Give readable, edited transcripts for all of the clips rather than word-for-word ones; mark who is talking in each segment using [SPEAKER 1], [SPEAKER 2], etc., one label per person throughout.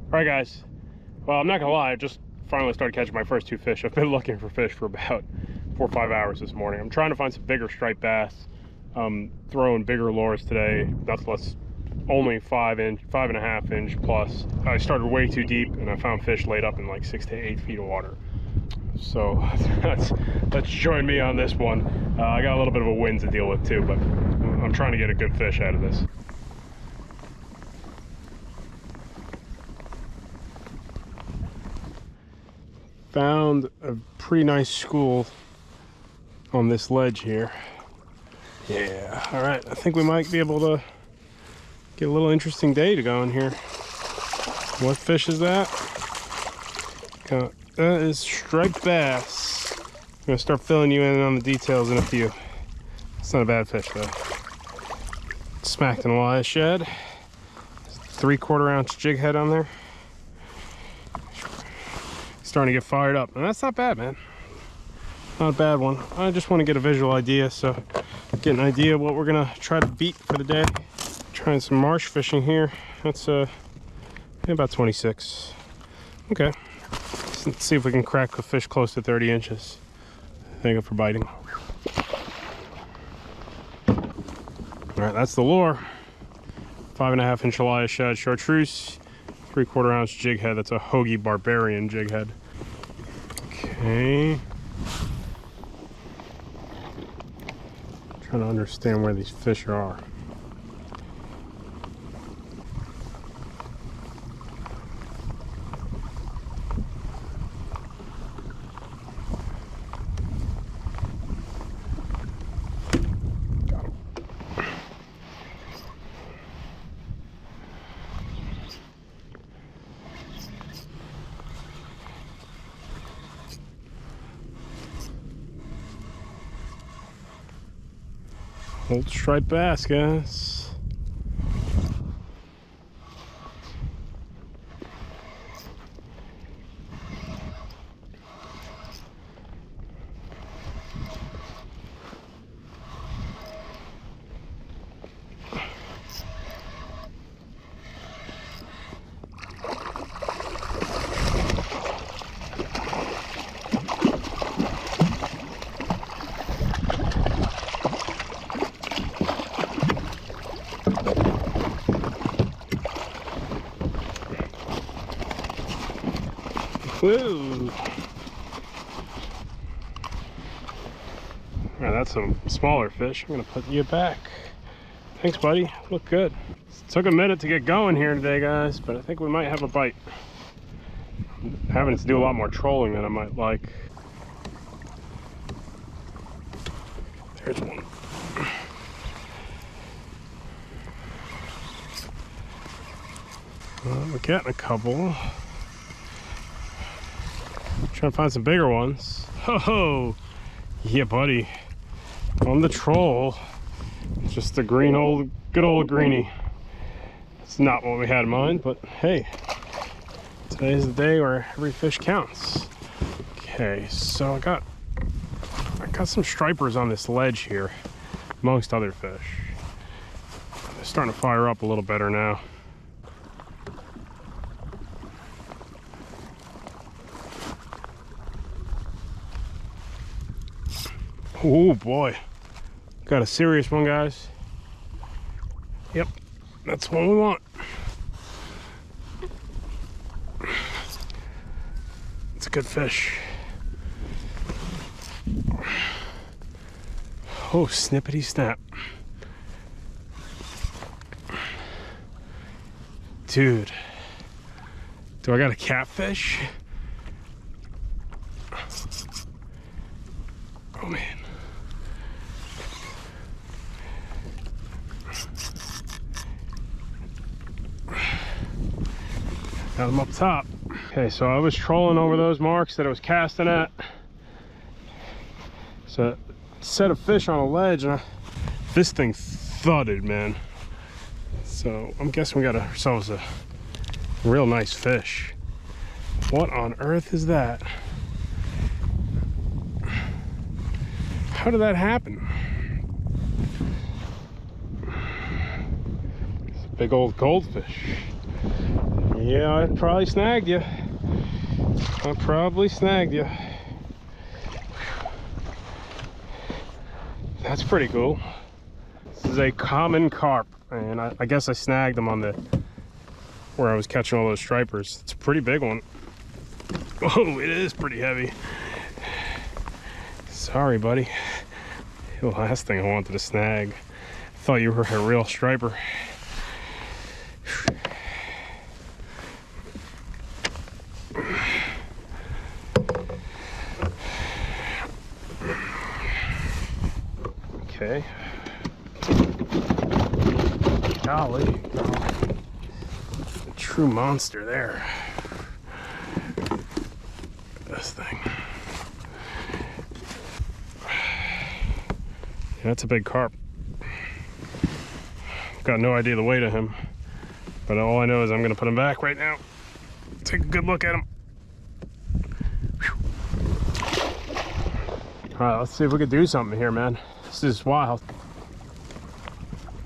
[SPEAKER 1] All right, guys. Well, I'm not gonna lie, I just finally started catching my first two fish. I've been looking for fish for about 4 or 5 hours this morning. I'm trying to find some bigger striped bass. Throwing bigger lures today. That's less, only 5.5 inch plus. I started way too deep and I found fish laid up in like 6 to 8 feet of water. So let's join me on this one. I got a little bit of a wind to deal with too, but I'm trying to get a good fish out of this. Found a pretty nice school on this ledge here. Yeah, all right, I think we might be able to get a little interesting day to go in here. What fish is that? That is striped bass. I'm gonna start filling you in on the details in a few. It's not a bad fish though. Smacked in a wire shed. 3/4 ounce jig head on there. Starting to get fired up, and that's not bad, man. Not a bad one. I just want to get a visual idea, so get an idea of what we're gonna try to beat for the day. Trying some marsh fishing here. That's about 26. Okay, let's see if we can crack a fish close to 30 inches. Thank you for biting. All right, that's the lure. 5.5 inch Elia shad chartreuse, 3/4 ounce jig head. That's a Hoagie Barbarian jig head. Okay. Trying to understand where these fish are. Got 'em. Old striped bass, guys. Woo! Alright, that's some smaller fish. I'm gonna put you back. Thanks, buddy. Look good. It took a minute to get going here today, guys, but I think we might have a bite. I'm having to do a lot more trolling than I might like. There's one. We're getting a couple. Trying to find some bigger ones. Oh, yeah, buddy. On the troll. Just a good old greenie. It's not what we had in mind, but hey, today's the day where every fish counts. Okay, so I got some stripers on this ledge here, amongst other fish. They're starting to fire up a little better now. Oh boy, got a serious one, guys. Yep, that's what we want. It's a good fish. Oh, snippety snap. Dude, do I got a catfish? Oh man. Got them up top. Okay, so I was trolling over those marks that I was casting at. So, set a fish on a ledge, and this thing thudded, man. So I'm guessing we got ourselves a real nice fish. What on earth is that? How did that happen? It's a big old goldfish. Yeah, I probably snagged you. That's pretty cool. This is a common carp, and I guess I snagged them on the where I was catching all those stripers. It's a pretty big one. Oh, it is pretty heavy. Sorry, buddy. The last thing I wanted to snag. I thought you were a real striper. Okay. Golly. A true monster there. This thing. Yeah, that's a big carp. Got no idea the weight of him, but all I know is I'm gonna put him back right now. Take a good look at him. All right, let's see if we can do something here, man. This is wild.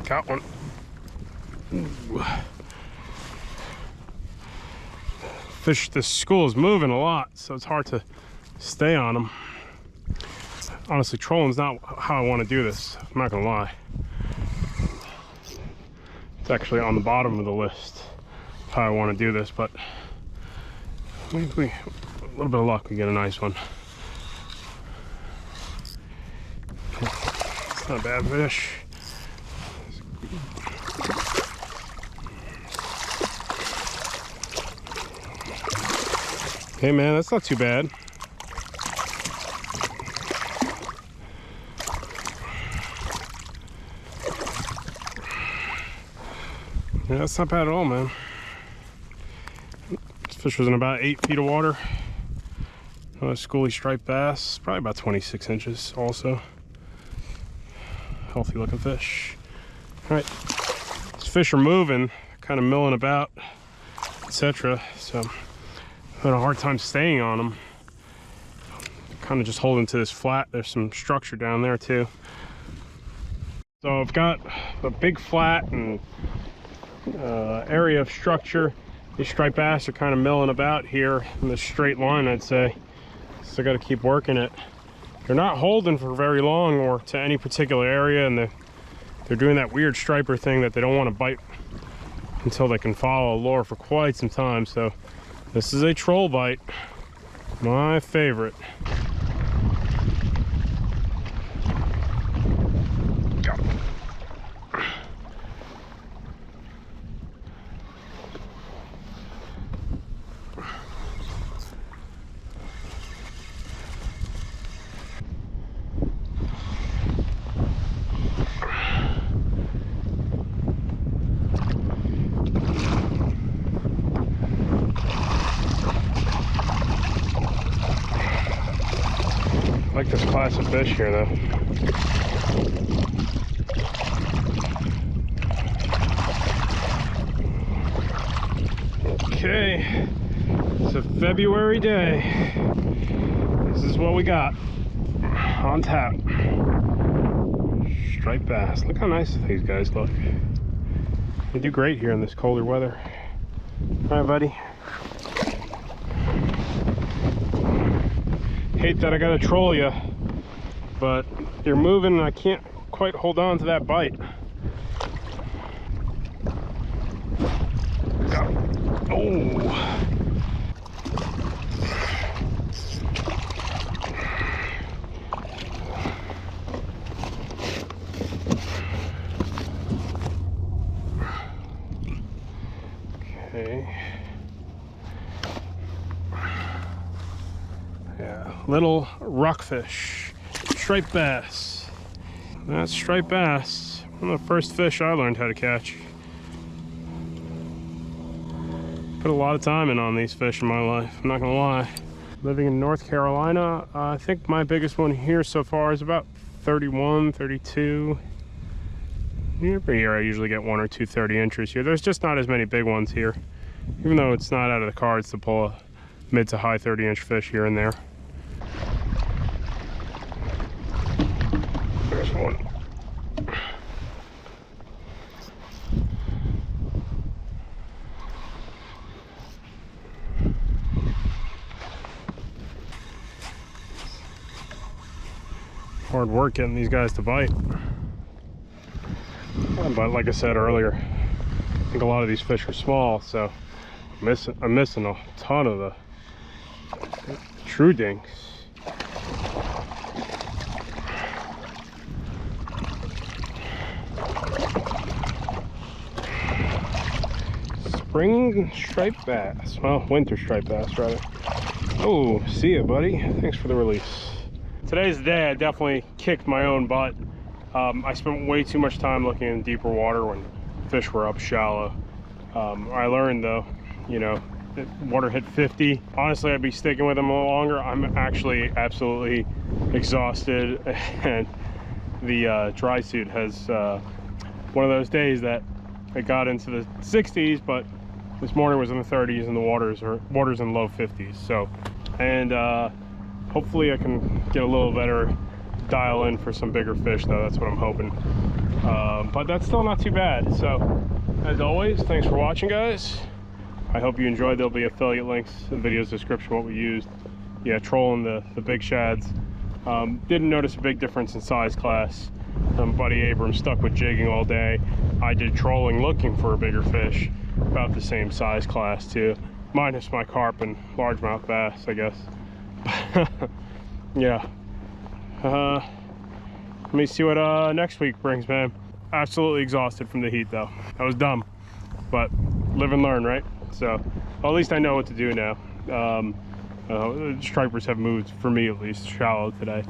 [SPEAKER 1] Got one. Ooh. Fish, this school is moving a lot, so it's hard to stay on them. Honestly, trolling's not how I want to do this. I'm not gonna lie. It's actually on the bottom of the list of how I want to do this, but maybe a little bit of luck, we get a nice one. It's not a bad fish. Hey man, that's not too bad. Yeah, that's not bad at all, man. This fish was in about 8 feet of water. A schoolie striped bass, probably about 26 inches also. Healthy looking fish. All right, these fish are moving, kind of milling about, etc. So I'm having a hard time staying on them. Kind of just holding to this flat. There's some structure down there too. So I've got a big flat and area of structure. These striped bass are kind of milling about here in this straight line, I'd say. So I got to keep working it. They're not holding for very long or to any particular area, and they're doing that weird striper thing that they don't want to bite until they can follow a lure for quite some time. So this is a troll bite, my favorite. I like this class of fish here, though. Okay, it's a February day. This is what we got on tap. Striped bass. Look how nice these guys look. They do great here in this colder weather. All right, buddy. Hate that I gotta troll you, but you're moving and I can't quite hold on to that bite. Oh. Okay. Yeah, little rockfish, striped bass. That's striped bass. One of the first fish I learned how to catch. Put a lot of time in on these fish in my life, I'm not gonna lie. Living in North Carolina, I think my biggest one here so far is about 31, 32. Every year I usually get 1 or 2 30-inchers here. There's just not as many big ones here. Even though it's not out of the cards to pull a mid to high 30-inch fish here and there. There's one. hard work getting these guys to bite. But like I said earlier, I think a lot of these fish are small, so I'm missing a ton of the true dinks. Spring striped bass, well, winter striped bass rather. Oh, see ya, buddy. Thanks for the release. Today's the day I definitely kicked my own butt. I spent way too much time looking in deeper water when fish were up shallow. I learned though, you know, water hit 50. Honestly, I'd be sticking with them a little longer. I'm actually absolutely exhausted, and the dry suit has one of those days that it got into the 60s, but this morning was in the 30s, and the water's in low 50s. So, and hopefully I can get a little better dial in for some bigger fish, though. That's what I'm hoping. But that's still not too bad. So, as always, thanks for watching, guys. I hope you enjoyed. There'll be affiliate links in the video's description what we used. Yeah, trolling the big shads. Didn't notice a big difference in size class. Buddy Abrams stuck with jigging all day. I did trolling looking for a bigger fish, about the same size class too, minus my carp and largemouth bass, I guess. Yeah. Let me see what next week brings, man. Absolutely exhausted from the heat though. That was dumb, but live and learn, right? So, well, at least I know what to do now. Stripers have moved, for me at least, shallow today.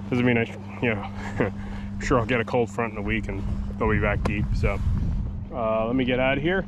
[SPEAKER 1] Doesn't mean I'm sure I'll get a cold front in a week and they'll be back deep. So let me get out of here.